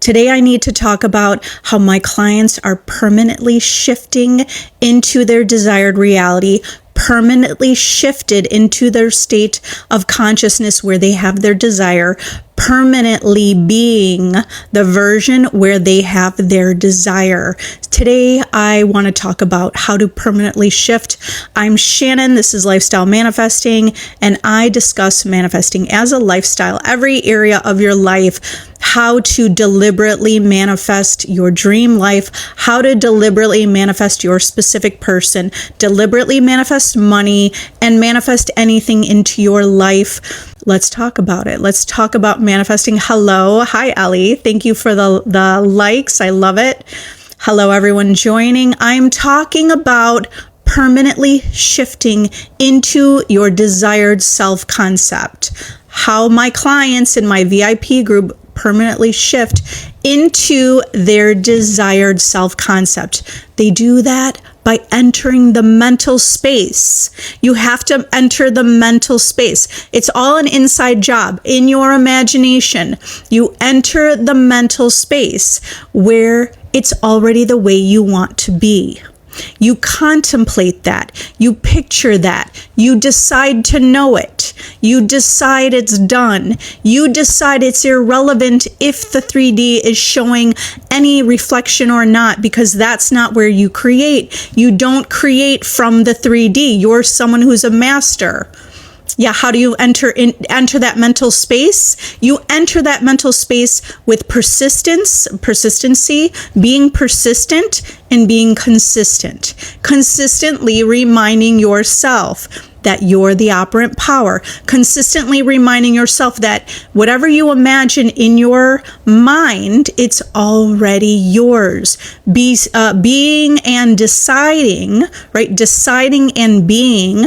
Today, I need to talk about how my clients are permanently shifting into their desired reality, permanently shifted into their state of consciousness where they have their desire, permanently being the version where they have their desire. Today, I want to talk about how to permanently shift. I'm Shannon. This is Lifestyle Manifesting, and I discuss manifesting as a lifestyle, every area of your life, how to deliberately manifest your dream life, how to deliberately manifest your specific person, deliberately manifest money, and manifest anything into your life. Let's talk about it. Let's talk about manifesting. Hello. Hi, Ellie. Thank you for the likes. I love it. Hello, everyone joining. I'm talking about permanently shifting into your desired self-concept. How my clients in my VIP group permanently shift into their desired self-concept. They do that by entering the mental space. You have to enter the mental space. It's all an inside job. In your imagination, you enter the mental space where it's already the way you want to be. You contemplate that. You picture that. You decide to know it. You decide it's done. You decide it's irrelevant if the 3D is showing any reflection or not, because that's not where you create. You don't create from the 3D. You're someone who's a master. Yeah, how do you enter that mental space? You enter that mental space with persistency, being persistent, and being consistent. Consistently reminding yourself that you're the operant power. Consistently reminding yourself that whatever you imagine in your mind, it's already yours. Being and deciding, right? Deciding and being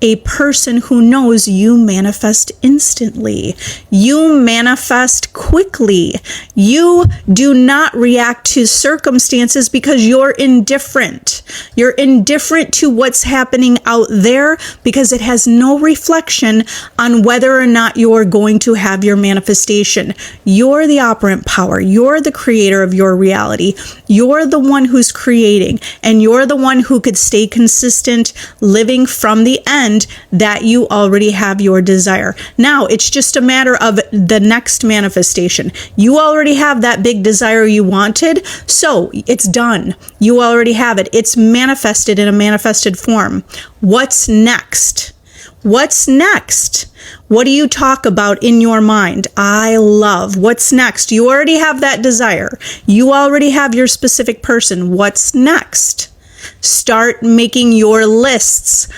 a person who knows you manifest instantly. You manifest quickly. You do not react to circumstances because you're indifferent. You're indifferent to what's happening out there because it has no reflection on whether or not you're going to have your manifestation. You're the operant power. You're the creator of your reality. You're the one who's creating, and you're the one who could stay consistent living from the end that you already have your desire. Now, it's just a matter of the next manifestation. You already have that big desire you wanted, so it's done. You already have it. It's manifested in a manifested form. What's next? What's next? What do you talk about in your mind? I love. What's next? You already have that desire. You already have your specific person. What's next? Start making your lists.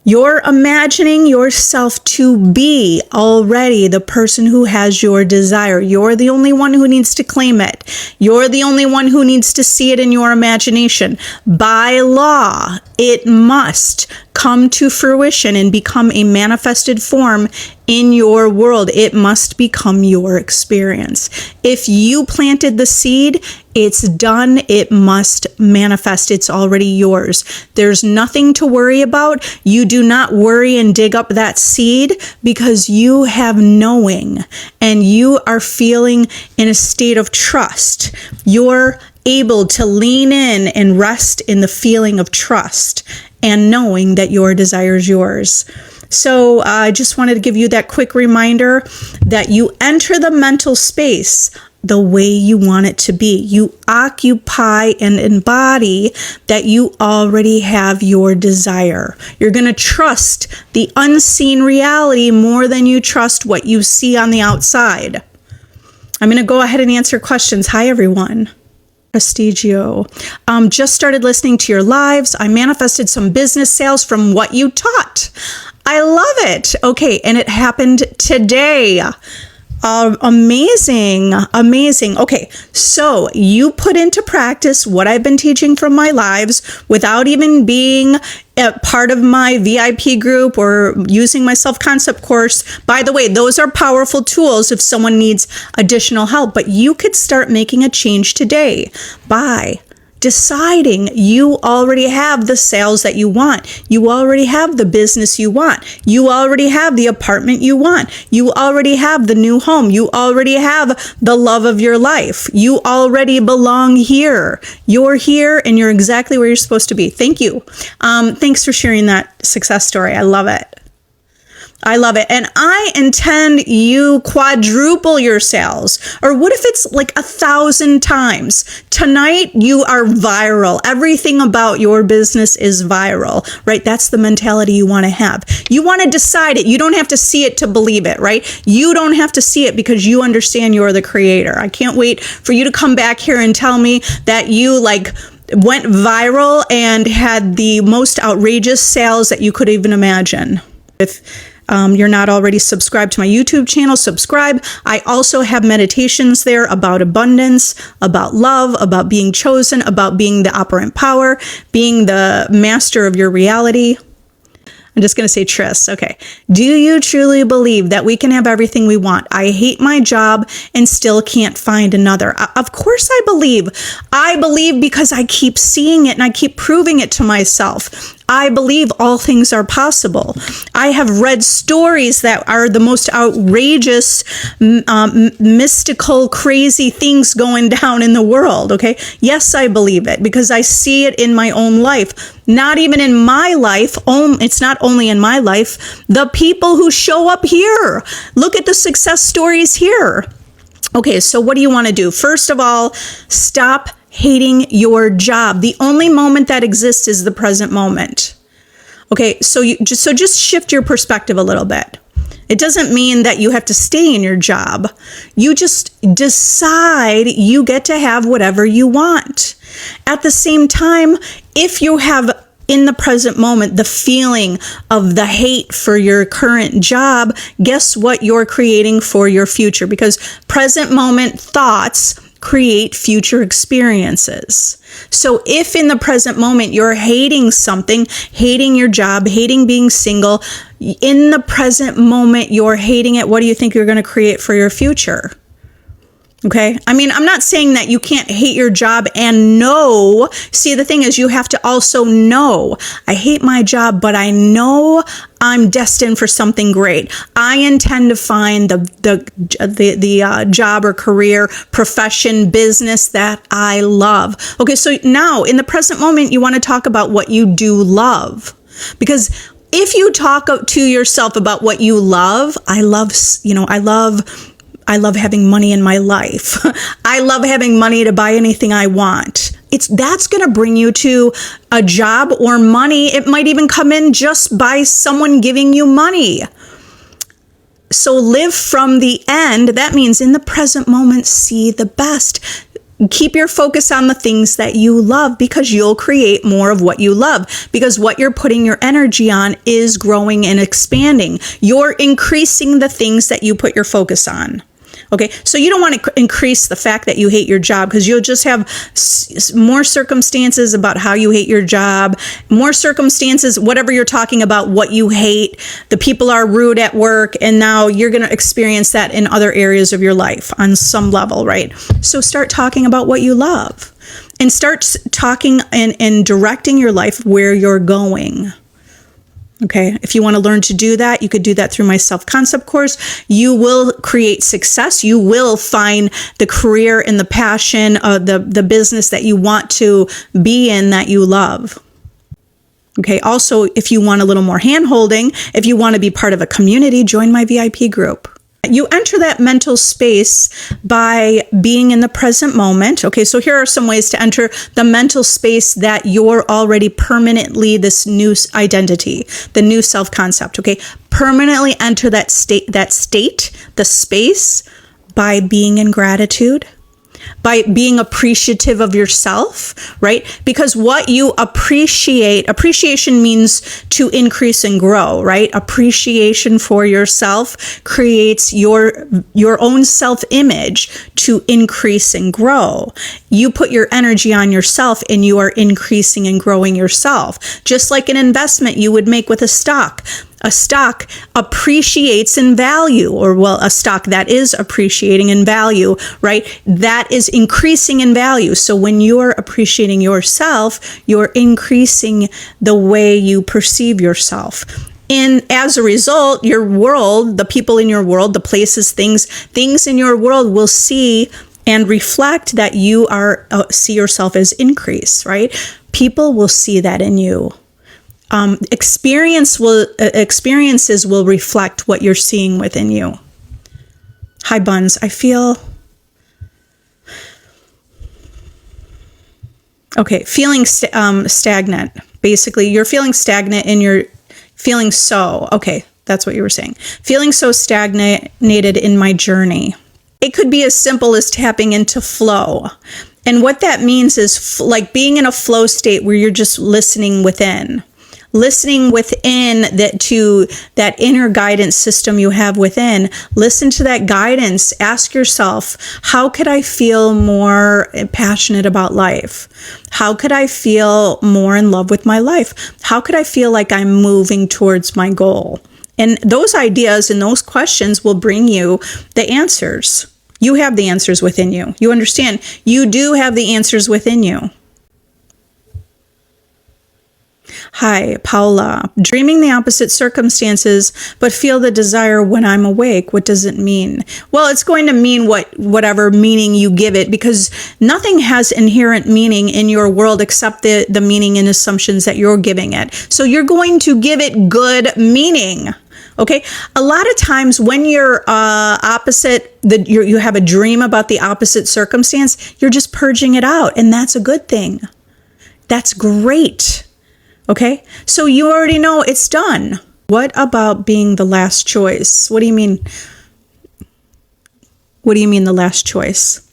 You're imagining yourself to be already the person who has your desire. You're the only one who needs to claim it. You're the only one who needs to see it in your imagination. By law, it must come to fruition and become a manifested form in your world. It must become your experience. If you planted the seed, it's done. It must manifest. It's already yours. There's nothing to worry about. You do not worry and dig up that seed because you have knowing and you are feeling in a state of trust. You're able to lean in and rest in the feeling of trust and knowing that your desire is yours. So I just wanted to give you that quick reminder that you enter the mental space the way you want it to be. You occupy and embody that you already have your desire. You're going to trust the unseen reality more than you trust what you see on the outside. I'm going to go ahead and answer questions. Hi, everyone. Prestigio. Just started listening to your lives. I manifested some business sales from what you taught. I love it. Okay, and it happened today. Amazing. Okay, so you put into practice what I've been teaching from my lives without even being a part of my VIP group or using my self-concept course. By the way, those are powerful tools if someone needs additional help, but you could start making a change today by deciding you already have the sales that you want. You already have the business you want. You already have the apartment you want. You already have the new home. You already have the love of your life. You already belong here. You're here and you're exactly where you're supposed to be. Thank you. Thanks for sharing that success story. I love it. I love it. And I intend you quadruple your sales. Or what if it's like 1,000 times? Tonight, you are viral. Everything about your business is viral, right? That's the mentality you want to have. You want to decide it. You don't have to see it to believe it, right? You don't have to see it because you understand you're the creator. I can't wait for you to come back here and tell me that you went viral and had the most outrageous sales that you could even imagine. If you're not already subscribed to my YouTube channel, subscribe. I also have meditations there about abundance, about love, about being chosen, about being the operant power, being the master of your reality. I'm just going to say Tris. Okay. Do you truly believe that we can have everything we want? I hate my job and still can't find another. Of course I believe. I believe because I keep seeing it and I keep proving it to myself. I believe all things are possible. I have read stories that are the most outrageous, mystical, crazy things going down in the world, okay? Yes, I believe it because I see it in my own life. Not even in my life. It's not only in my life. The people who show up here. Look at the success stories here. Okay, so what do you want to do? First of all, stop hating your job. The only moment that exists is the present moment. Okay, so just shift your perspective a little bit. It doesn't mean that you have to stay in your job. You just decide you get to have whatever you want. At the same time, if you have in the present moment the feeling of the hate for your current job, guess what you're creating for your future? Because present moment thoughts create future experiences. So if in the present moment you're hating something, hating your job, hating being single, in the present moment you're hating it, what do you think you're going to create for your future? Okay. I mean, I'm not saying that you can't hate your job and know. See, the thing is, you have to also know, I hate my job, but I know I'm destined for something great. I intend to find the job or career, profession, business that I love. Okay. So now in the present moment, you want to talk about what you do love, because if you talk to yourself about what you love, I love having money in my life. I love having money to buy anything I want. That's going to bring you to a job or money. It might even come in just by someone giving you money. So live from the end. That means in the present moment, see the best. Keep your focus on the things that you love because you'll create more of what you love, because what you're putting your energy on is growing and expanding. You're increasing the things that you put your focus on. Okay, so you don't want to increase the fact that you hate your job because you'll just have more circumstances about how you hate your job, more circumstances, whatever you're talking about, what you hate. The people are rude at work, and now you're going to experience that in other areas of your life on some level, right? So start talking about what you love and start talking and directing your life where you're going. Okay, if you want to learn to do that, you could do that through my self-concept course. You will create success. You will find the career and the passion of the business that you want to be in that you love. Okay, also, if you want a little more hand-holding, if you want to be part of a community, join my VIP group. You enter that mental space by being in the present moment. Okay, so here are some ways to enter the mental space that you're already permanently this new identity, the new self-concept. Okay, permanently enter that state, the space by being in gratitude, by being appreciative of yourself, right? Because what you appreciation means to increase and grow, right? Appreciation for yourself creates your own self-image to increase and grow. You put your energy on yourself and you are increasing and growing yourself. Just like an investment you would make with a stock. A stock appreciates in value, or well, a stock that is appreciating in value, right? That is increasing in value. So when you're appreciating yourself, you're increasing the way you perceive yourself. And as a result, your world, the people in your world, the places, things in your world will see and reflect that you are see yourself as increase, right? People will see that in you. Experiences will reflect what you're seeing within you. Hi, Buns. I feel okay. Feeling stagnant. Basically, you're feeling stagnant and you're feeling so. Okay, that's what you were saying. Feeling so stagnated in my journey. It could be as simple as tapping into flow. And what that means is like being in a flow state where you're just listening within that, to that inner guidance system you have within. Listen to that guidance. Ask yourself, how could I feel more passionate about life? How could I feel more in love with my life? How could I feel like I'm moving towards my goal? And those ideas and those questions will bring you the answers. You have the answers within you. You understand? You do have the answers within you. Hi, Paula. Dreaming the opposite circumstances, but feel the desire when I'm awake. What does it mean? Well, it's going to mean whatever meaning you give it, because nothing has inherent meaning in your world except the meaning and assumptions that you're giving it. So you're going to give it good meaning. Okay. A lot of times when you're you have a dream about the opposite circumstance, you're just purging it out. And that's a good thing. That's great. Okay. So you already know it's done. What about being the last choice? What do you mean? What do you mean the last choice?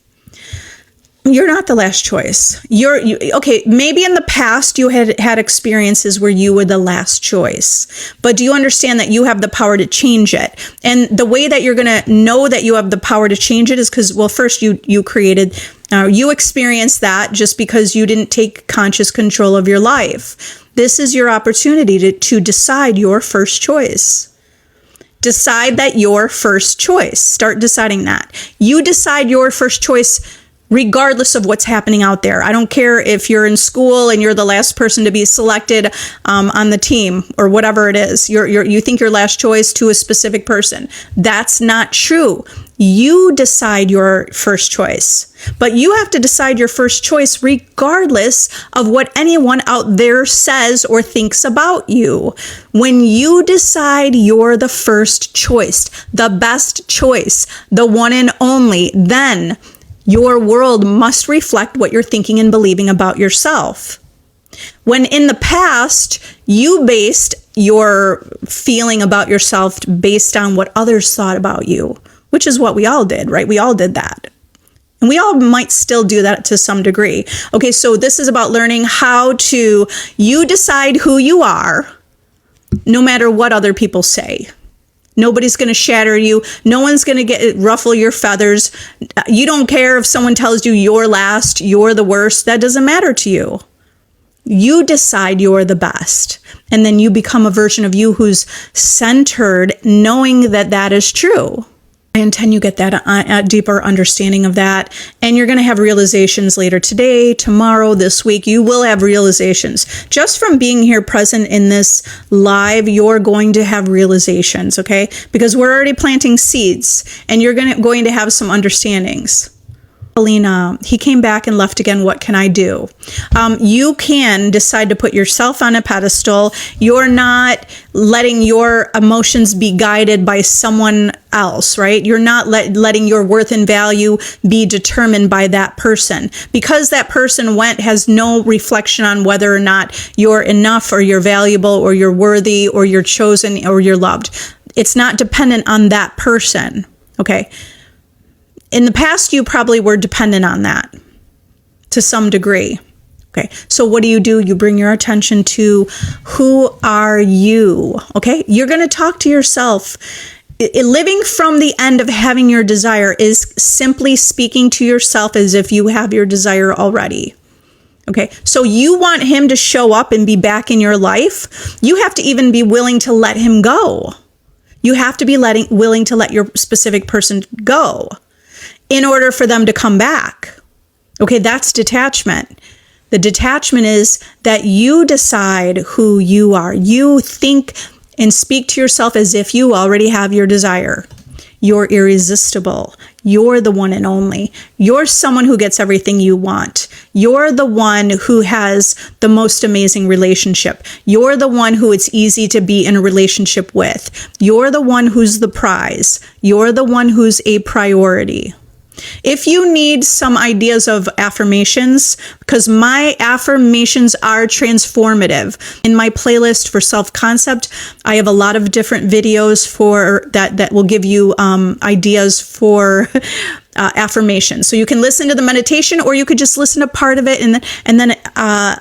You're not the last choice. Okay, maybe in the past you had experiences where you were the last choice, but do you understand that you have the power to change it? And the way that you're going to know that you have the power to change it is because, well, first you experienced that just because you didn't take conscious control of your life. This is your opportunity to decide your first choice. Decide that your first choice. Start deciding that. You decide your first choice regardless of what's happening out there. I don't care if you're in school and you're the last person to be selected on the team or whatever it is. You think you're last choice to a specific person. That's not true. You decide your first choice, but you have to decide your first choice regardless of what anyone out there says or thinks about you. When you decide you're the first choice, the best choice, the one and only, then your world must reflect what you're thinking and believing about yourself. When in the past, you based your feeling about yourself based on what others thought about you, which is what we all did, right? We all did that. And we all might still do that to some degree. Okay, so this is about learning how you decide who you are, no matter what other people say. Nobody's going to shatter you. No one's going to ruffle your feathers. You don't care if someone tells you you're last, you're the worst. That doesn't matter to you. You decide you're the best. And then you become a version of you who's centered, knowing that that is true. I intend you get that a deeper understanding of that. And you're going to have realizations later today, tomorrow, this week. You will have realizations. Just from being here present in this live, you're going to have realizations, okay? Because we're already planting seeds and you're going to have some understandings. Alina, he came back and left again. What can I do? You can decide to put yourself on a pedestal. You're not letting your emotions be guided by someone else, right? You're not letting your worth and value be determined by that person. Because that person has no reflection on whether or not you're enough or you're valuable or you're worthy or you're chosen or you're loved. It's not dependent on that person, okay? In the past, you probably were dependent on that to some degree. Okay, so what do? You bring your attention to who are you? Okay, you're going to talk to yourself. Living from the end of having your desire is simply speaking to yourself as if you have your desire already. Okay, so you want him to show up and be back in your life. You have to even be willing to let him go. You have to be willing to let your specific person go in order for them to come back. Okay, that's detachment. The detachment is that you decide who you are. You think and speak to yourself as if you already have your desire. You're irresistible. You're the one and only. You're someone who gets everything you want. You're the one who has the most amazing relationship. You're the one who it's easy to be in a relationship with. You're the one who's the prize. You're the one who's a priority. If you need some ideas of affirmations, because my affirmations are transformative. In my playlist for self-concept, I have a lot of different videos for that will give you ideas for affirmations. So you can listen to the meditation, or you could just listen to part of it and then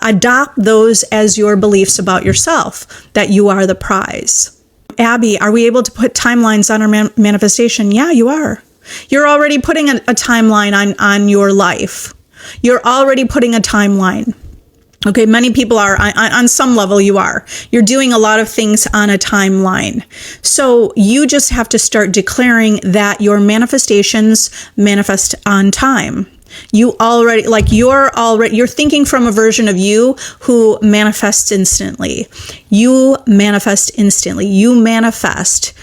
adopt those as your beliefs about yourself, that you are the prize. Abby, are we able to put timelines on our manifestation? Yeah, you are. You're already putting a timeline on your life. You're already putting a timeline. Okay, many people are. On some level, you are. You're doing a lot of things on a timeline. So you just have to start declaring that your manifestations manifest on time. You're thinking from a version of you who manifests instantly. You manifest instantly. You manifest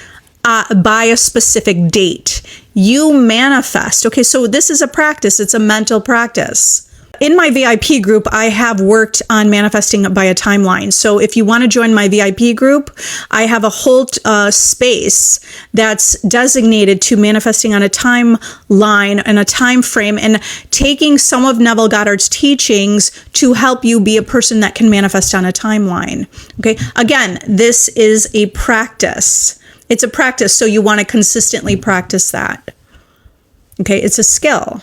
by a specific date. You manifest. Okay, so this is a practice. It's a mental practice. In my VIP group, I have worked on manifesting by a timeline. So if you want to join my VIP group, I have a whole space that's designated to manifesting on a timeline and a time frame, and taking some of Neville Goddard's teachings to help you be a person that can manifest on a timeline. Okay, again, this is a practice. It's a practice, so you want to consistently practice that. Okay, it's a skill.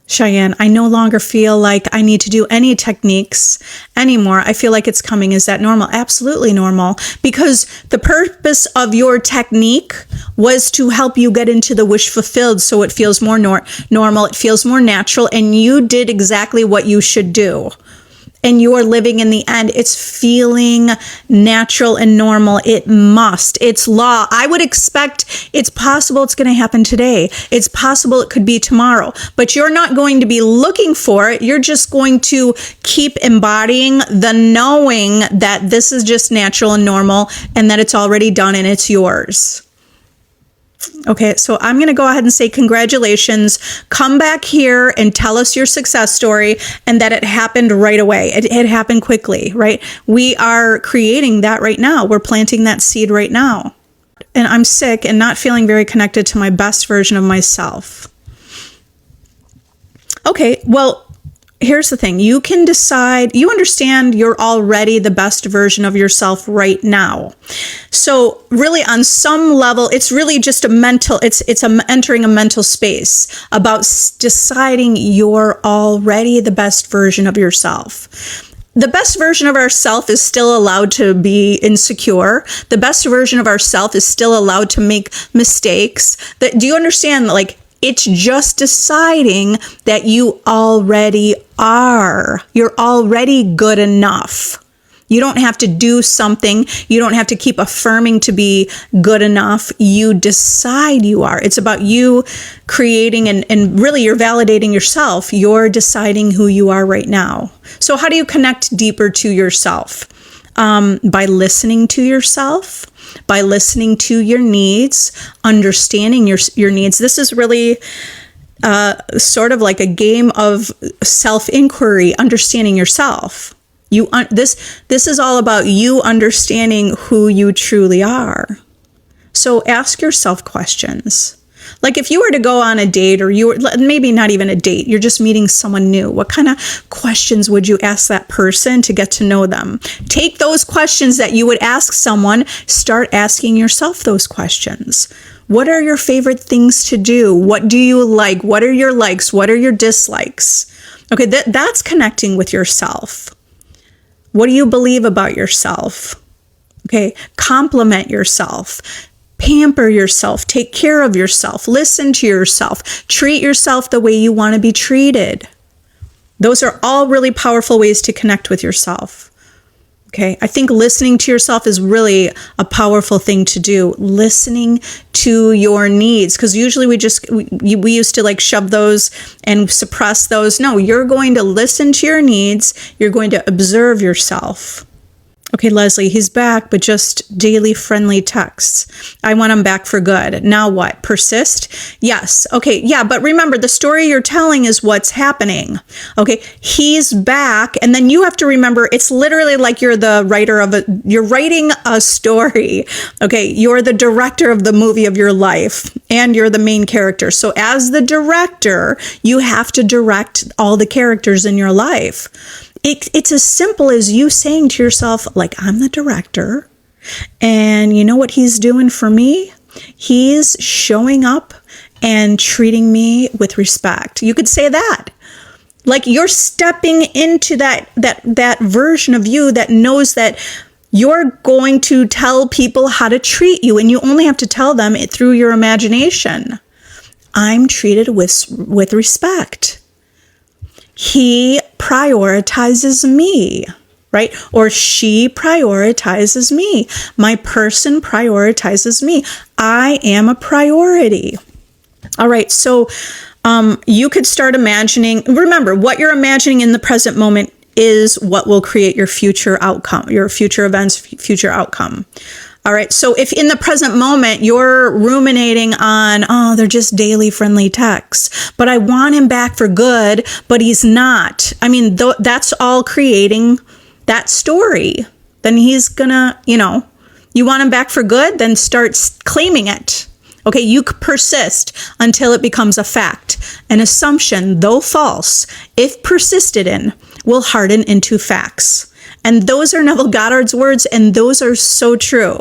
Cheyenne, I no longer feel like I need to do any techniques anymore. I feel like it's coming. Is that normal? Absolutely normal. Because the purpose of your technique was to help you get into the wish fulfilled, so it feels more normal, it feels more natural, and you did exactly what you should do. And you're living in the end. It's feeling natural and normal. It must. It's law. I would expect it's possible it's going to happen today. It's possible it could be tomorrow. But you're not going to be looking for it. You're just going to keep embodying the knowing that this is just natural and normal, and that it's already done and it's yours. Okay, so I'm going to go ahead and say congratulations. Come back here and tell us your success story, and that it happened right away. It happened quickly, right? We are creating that right now. We're planting that seed right now. And I'm sick and not feeling very connected to my best version of myself. Okay, well, here's the thing. You can decide, you understand you're already the best version of yourself right now. So really on some level, it's really just entering a mental space about deciding you're already the best version of yourself. The best version of ourself is still allowed to be insecure. The best version of ourself is still allowed to make mistakes. Do you understand? Like, it's just deciding that you already are. You're already good enough. You don't have to do something. You don't have to keep affirming to be good enough. You decide you are. It's about you creating and really you're validating yourself. You're deciding who you are right now. So how do you connect deeper to yourself? By listening to yourself, by listening to your needs, understanding your needs. This is really sort of like a game of self-inquiry, understanding yourself. This is all about you understanding who you truly are. So ask yourself questions. Like if you were to go on a date, or you were maybe not even a date, you're just meeting someone new. What kind of questions would you ask that person to get to know them? Take those questions that you would ask someone, start asking yourself those questions. What are your favorite things to do? What do you like? What are your likes? What are your dislikes? Okay, that's connecting with yourself. What do you believe about yourself? Okay, compliment yourself. Pamper yourself, take care of yourself, listen to yourself, treat yourself the way you want to be treated. Those are all really powerful ways to connect with yourself. Okay, I think listening to yourself is really a powerful thing to do. Listening to your needs, because usually we used to like shove those and suppress those. No, you're going to listen to your needs. You're going to observe yourself. Okay, Leslie, he's back, but just daily friendly texts. I want him back for good. Now what? Persist? Yes. Okay, yeah, but remember, the story you're telling is what's happening. Okay, he's back, and then you have to remember, it's literally like you're the writer of you're writing a story. Okay, you're the director of the movie of your life, and you're the main character. So as the director, you have to direct all the characters in your life. It's as simple as you saying to yourself, like, I'm the director, and you know what he's doing for me? He's showing up and treating me with respect. You could say that. Like, you're stepping into that version of you that knows that you're going to tell people how to treat you, and you only have to tell them it through your imagination. I'm treated with respect. He prioritizes me, right? Or she prioritizes me. My person prioritizes me. I am a priority. All right. So you could start imagining. Remember, what you're imagining in the present moment is what will create your future outcome, your future events, future outcome. All right. So if in the present moment you're ruminating on, oh, they're just daily friendly texts, but I want him back for good, but he's not. I mean, that's all creating that story. Then he's gonna, you want him back for good, then start claiming it. Okay. You persist until it becomes a fact. An assumption, though false, if persisted in, will harden into facts. And those are Neville Goddard's words, and those are so true.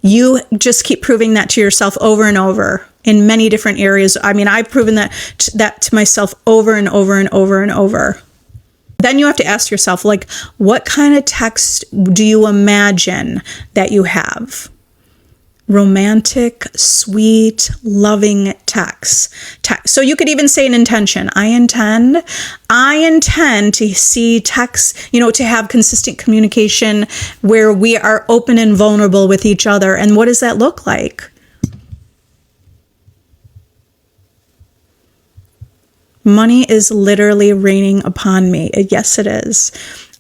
You just keep proving that to yourself over and over in many different areas. I mean, I've proven that to myself over and over and over and over. Then you have to ask yourself, like, what kind of text do you imagine that you have? Romantic, sweet, loving text. So you could even say an intention. I intend to see text, to have consistent communication where we are open and vulnerable with each other. And what does that look like? Money is literally raining upon me. Yes, it is.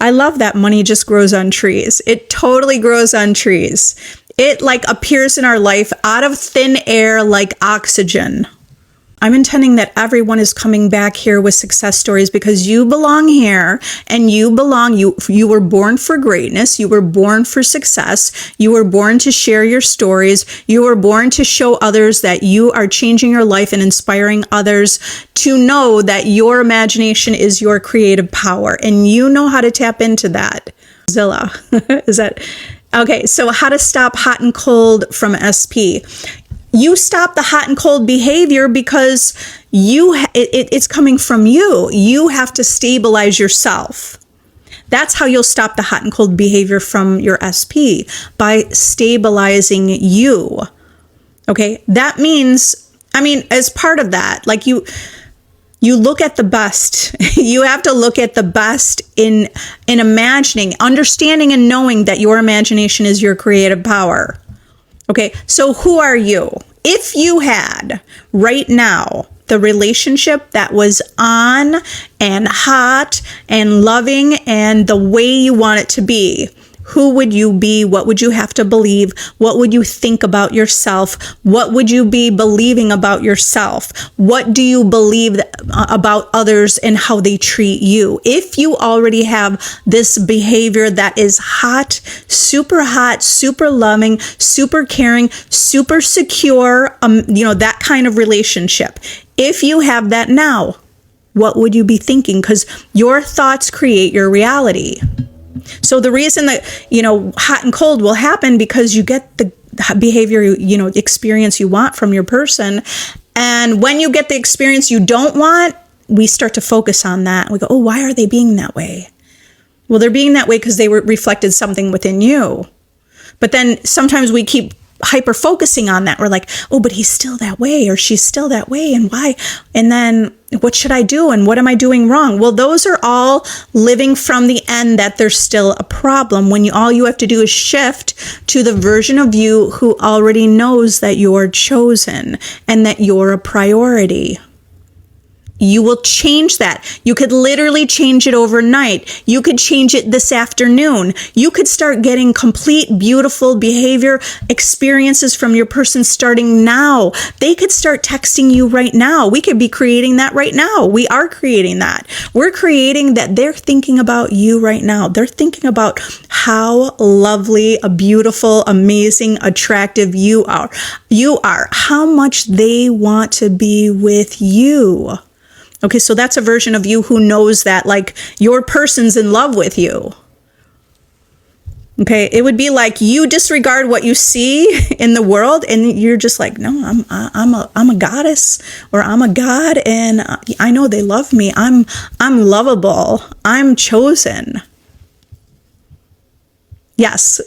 I love that money just grows on trees. It totally grows on trees. It appears in our life out of thin air like oxygen. I'm intending that everyone is coming back here with success stories because you belong here, and you were born for greatness. You were born for success. You were born to share your stories. You were born to show others that you are changing your life and inspiring others to know that your imagination is your creative power, and you know how to tap into that. Zilla, is that... Okay, so how to stop hot and cold from SP. You stop the hot and cold behavior because it's coming from you. You have to stabilize yourself. That's how you'll stop the hot and cold behavior from your SP, by stabilizing you. Okay, that means, as part of that, you look at the best. You have to look at the best in imagining, understanding, and knowing that your imagination is your creative power. Okay, so who are you? If you had right now the relationship that was on and hot and loving and the way you want it to be, who would you be? What would you have to believe? What would you think about yourself? What would you be believing about yourself? What do you believe about others and how they treat you? If you already have this behavior that is hot, super loving, super caring, super secure, that kind of relationship. If you have that now, what would you be thinking? Because your thoughts create your reality. So the reason that, hot and cold will happen because you get the behavior, experience you want from your person. And when you get the experience you don't want, we start to focus on that. We go, oh, why are they being that way? Well, they're being that way because they reflected something within you. But then sometimes we keep hyper focusing on that. We're like, oh, but he's still that way, or she's still that way, and why? And then what should I do? And what am I doing wrong? Well, those are all living from the end that there's still a problem, when all you have to do is shift to the version of you who already knows that you're chosen and that you're a priority. You will change that. You could literally change it overnight. You could change it this afternoon. You could start getting complete, beautiful behavior experiences from your person starting now. They could start texting you right now. We could be creating that right now. We are creating that. We're creating that. They're thinking about you right now. They're thinking about how lovely, beautiful, amazing, attractive you are. How much they want to be with you. Okay, so that's a version of you who knows that, like, your person's in love with you. Okay, it would be like you disregard what you see in the world, and you're just like, no, I'm a goddess, or I'm a god, and I know they love me. I'm lovable. I'm chosen. Yes.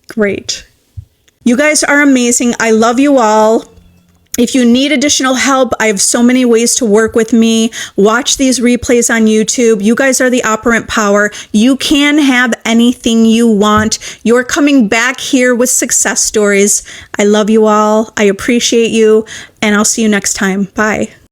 Great. You guys are amazing. I love you all. If you need additional help, I have so many ways to work with me. Watch these replays on YouTube. You guys are the operant power. You can have anything you want. You're coming back here with success stories. I love you all. I appreciate you, and I'll see you next time. Bye.